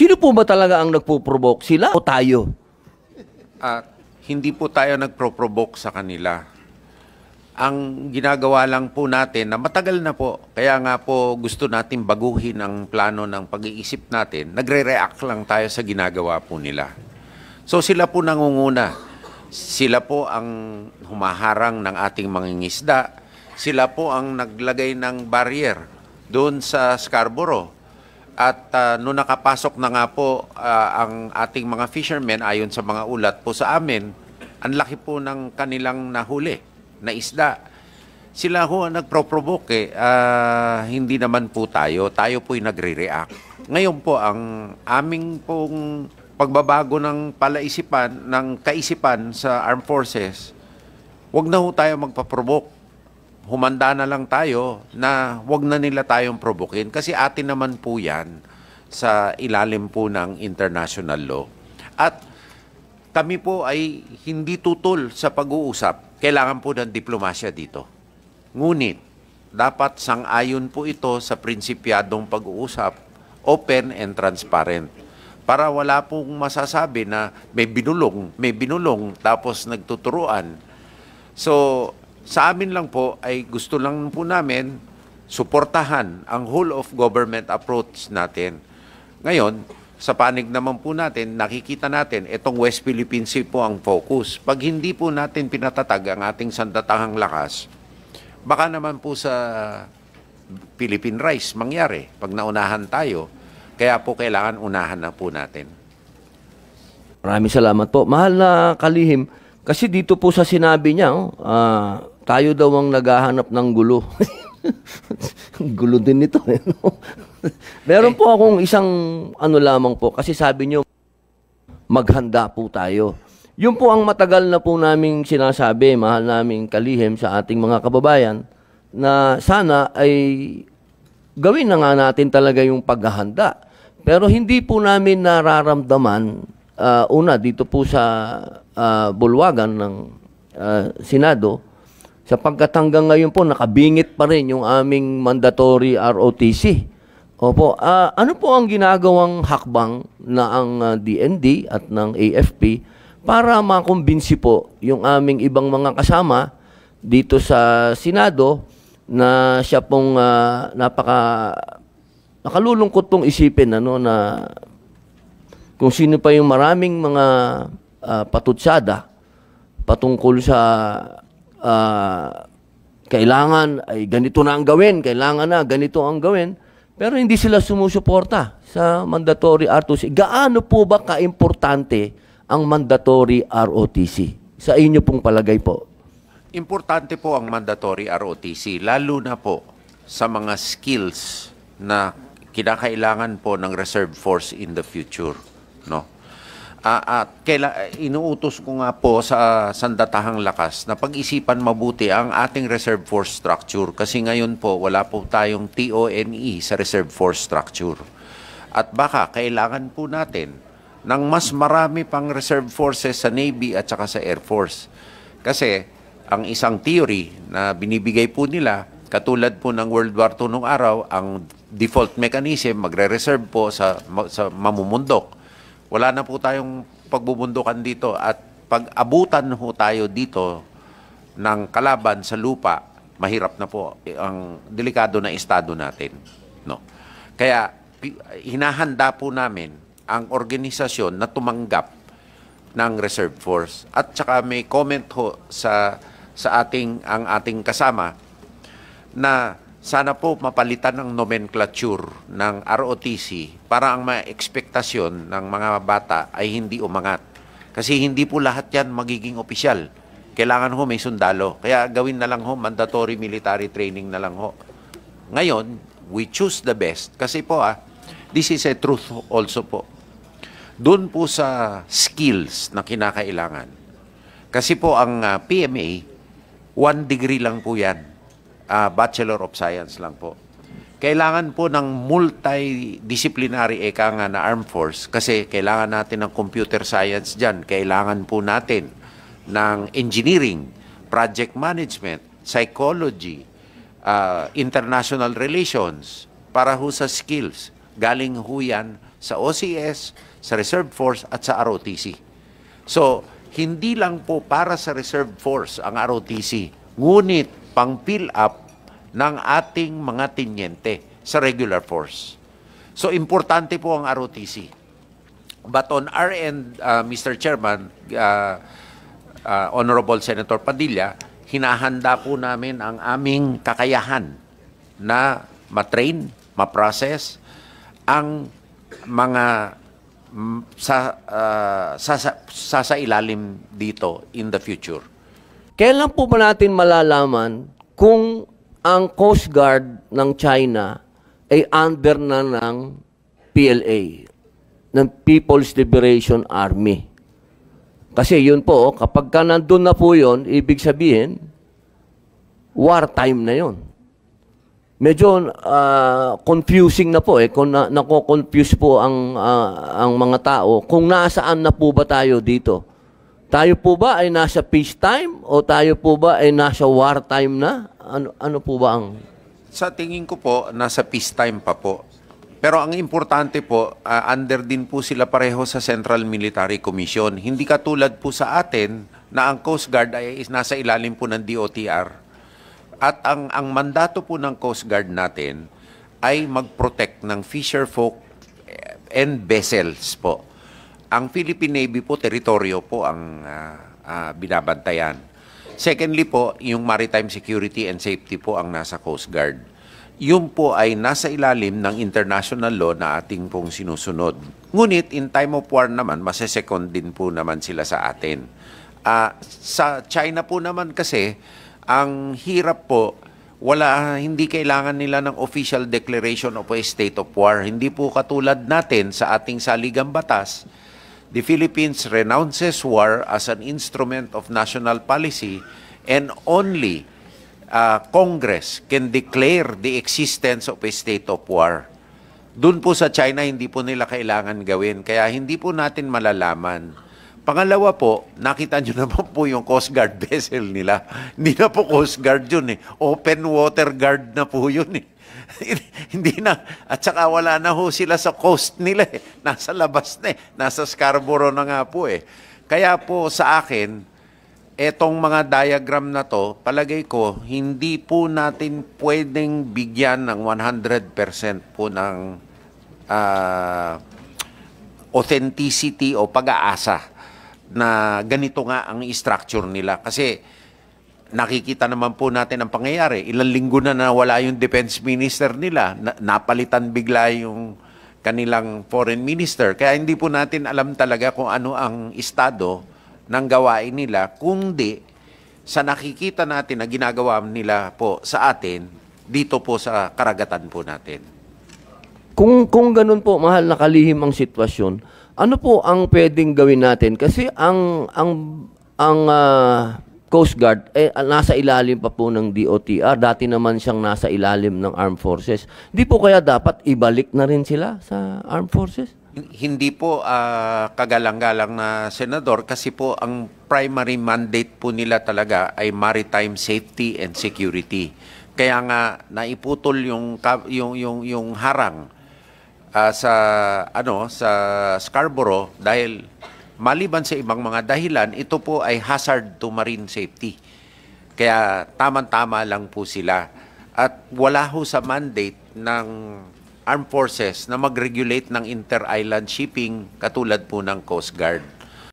Sino po ba talaga ang nagpo-provoke? Sila o tayo? Hindi po tayo nagpro-provoke sa kanila. Ang ginagawa lang po natin na matagal na po, kaya nga po gusto natin baguhin ang plano ng pag-iisip natin, nagre-react lang tayo sa ginagawa po nila. So sila po nangunguna. Sila po ang humaharang ng ating mangingisda. Sila po ang naglagay ng barrier doon sa Scarborough. At noong nakapasok na nga po ang ating mga fishermen, ayon sa mga ulat po sa amin, ang laki po ng kanilang nahuli na isda. Sila ho ang nagpro-provoke hindi naman po tayo. Tayo po'y nagre-react. Ngayon po, ang aming pong pagbabago ng palaisipan, ng kaisipan sa armed forces, wag na ho tayo magpa-provoke. Humanda na lang tayo na wag na nila tayong provokin kasi atin naman po yan sa ilalim po ng international law. At kami po ay hindi tutol sa pag-uusap. Kailangan po ng diplomasya dito. Ngunit, dapat sang-ayon po ito sa prinsipyadong pag-uusap, open and transparent. Para wala pong masasabi na may binulong, tapos nagtuturuan. So, sa amin lang po ay gusto lang po namin suportahan ang whole of government approach natin. Ngayon, sa panig naman po natin, nakikita natin, itong West Philippine Sea po ang focus. Pag hindi po natin pinatatag ang ating sandatahang lakas, baka naman po sa Philippine Rice mangyari pag naunahan tayo. Kaya po kailangan unahan na po natin. Maraming salamat po. Mahal na kalihim, kasi dito po sa sinabi niya, tayo daw ang naghahanap ng gulo. Gulo din ito. Meron po akong isang ano lamang po, kasi sabi niyo, maghanda po tayo. Yun po ang matagal na po naming sinasabi, mahal naming kalihim sa ating mga kababayan, na sana ay gawin na nga natin talaga yung paghahanda. Pero hindi po namin nararamdaman, una dito po sa bulwagan ng Senado, sapagkat hanggang ngayon po nakabingit pa rin yung aming mandatory ROTC. Opo, ano po ang ginagawang hakbang na ang DND at ng AFP para makumbinsi po yung aming ibang mga kasama dito sa Senado na siya pong nakalulungkot pong isipin na kung sino pa yung maraming mga patutsada patungkol sa kailangan ay ganito na ang gawin, kailangan na ganito ang gawin, pero hindi sila sumusuporta sa mandatory ROTC. Gaano po ba kaimportante ang mandatory ROTC? Sa inyo pong palagay po. Importante po ang mandatory ROTC, lalo na po sa mga skills na kinakailangan po ng reserve force in the future. No? Inuutos ko nga po sa sandatahang lakas na pag-isipan mabuti ang ating reserve force structure kasi ngayon po wala po tayong TONE sa reserve force structure. At baka kailangan po natin ng mas marami pang reserve forces sa Navy at saka sa Air Force. Kasi ang isang theory na binibigay po nila, katulad po ng World War II nung araw, ang default mechanism magre-reserve po sa mamumundok. Wala na po tayong pagbubundukan dito at pag abutan ho tayo dito ng kalaban sa lupa, mahirap na po ang delikado na estado natin. No? Kaya hinahanda po namin ang organisasyon na tumanggap ng reserve force. At saka may comment ho sa ang ating kasama na sana po mapalitan ng nomenclature ng ROTC para ang mga ekspektasyon ng mga bata ay hindi umangat. Kasi hindi po lahat yan magiging opisyal. Kailangan ho may sundalo. Kaya gawin na lang ho, mandatory military training na lang ho. Ngayon, we choose the best. Kasi po this is a truth also po. Doon po sa skills na kinakailangan. Kasi po ang PMA, 1 degree lang po yan. Bachelor of Science lang po. Kailangan po ng multidisciplinary nga na armed force kasi kailangan natin ng computer science dyan. Kailangan po natin ng engineering, project management, psychology, international relations para ho sa skills. Galing ho yan sa OCS, sa Reserve Force at sa ROTC. So, hindi lang po para sa Reserve Force ang ROTC, ngunit pang-fill up ng ating mga tinyente sa regular force. So, importante po ang ROTC. But on our end, Mr. Chairman, Honorable Senator Padilla, hinahanda po namin ang aming kakayahan na matrain, ma-process ang mga sasailalim dito in the future. Kailan po ba natin malalaman kung ang Coast Guard ng China ay under na ng PLA, ng People's Liberation Army? Kasi yun po, kapag ka nandun na po yun, ibig sabihin, wartime na yun. Medyo confusing na po kung nako-confuse po ang mga tao kung nasaan na po ba tayo dito. Tayo po ba ay nasa peacetime o tayo po ba ay nasa wartime na? Ano po ba ang... Sa tingin ko po, nasa peacetime pa po. Pero ang importante po, under din po sila pareho sa Central Military Commission. Hindi katulad po sa atin na ang Coast Guard ay nasa ilalim po ng DOTR. At ang mandato po ng Coast Guard natin ay mag-protect ng fisher folk and vessels po. Ang Philippine Navy po, teritoryo po ang binabantayan. Secondly po, yung maritime security and safety po ang nasa Coast Guard. Yun po ay nasa ilalim ng international law na ating pong sinusunod. Ngunit in time of war naman, masesecond din po naman sila sa atin. Sa China po naman kasi, ang hirap po, hindi kailangan nila ng official declaration of a state of war. Hindi po katulad natin sa ating saligang batas. The Philippines renounces war as an instrument of national policy and only Congress can declare the existence of a state of war. Doon po sa China, hindi po nila kailangan gawin. Kaya hindi po natin malalaman. Pangalawa po, nakita nyo naman po yung Coast Guard vessel nila. Hindi na po Coast Guard yun Open water guard na po yun Hindi na. At saka wala na ho sila sa coast nila Nasa labas na Nasa Scarborough na nga po Kaya po sa akin, etong mga diagram na to, palagay ko, hindi po natin pwedeng bigyan ng 100% po ng authenticity o pag-aasa na ganito nga ang structure nila. Kasi nakikita naman po natin ang pangyayari. Ilang linggo na nawala yung defense minister nila. Napalitan bigla yung kanilang foreign minister. Kaya hindi po natin alam talaga kung ano ang estado ng gawain nila, kundi sa nakikita natin na ginagawa nila po sa atin, dito po sa karagatan po natin. Kung ganun po, mahal na kalihim ang sitwasyon, ano po ang pwedeng gawin natin? Kasi ang Coast Guard nasa ilalim pa po ng DOTR. Dati naman siyang nasa ilalim ng Armed Forces. Di po kaya dapat ibalik na rin sila sa Armed Forces? Hindi po kagalang-galang na senador kasi po ang primary mandate po nila talaga ay maritime safety and security. Kaya nga naiputol yung harang sa Scarborough dahil maliban sa ibang mga dahilan, ito po ay hazard to marine safety. Kaya tama-tama lang po sila. At wala ho sa mandate ng Armed Forces na mag-regulate ng inter-island shipping katulad po ng Coast Guard.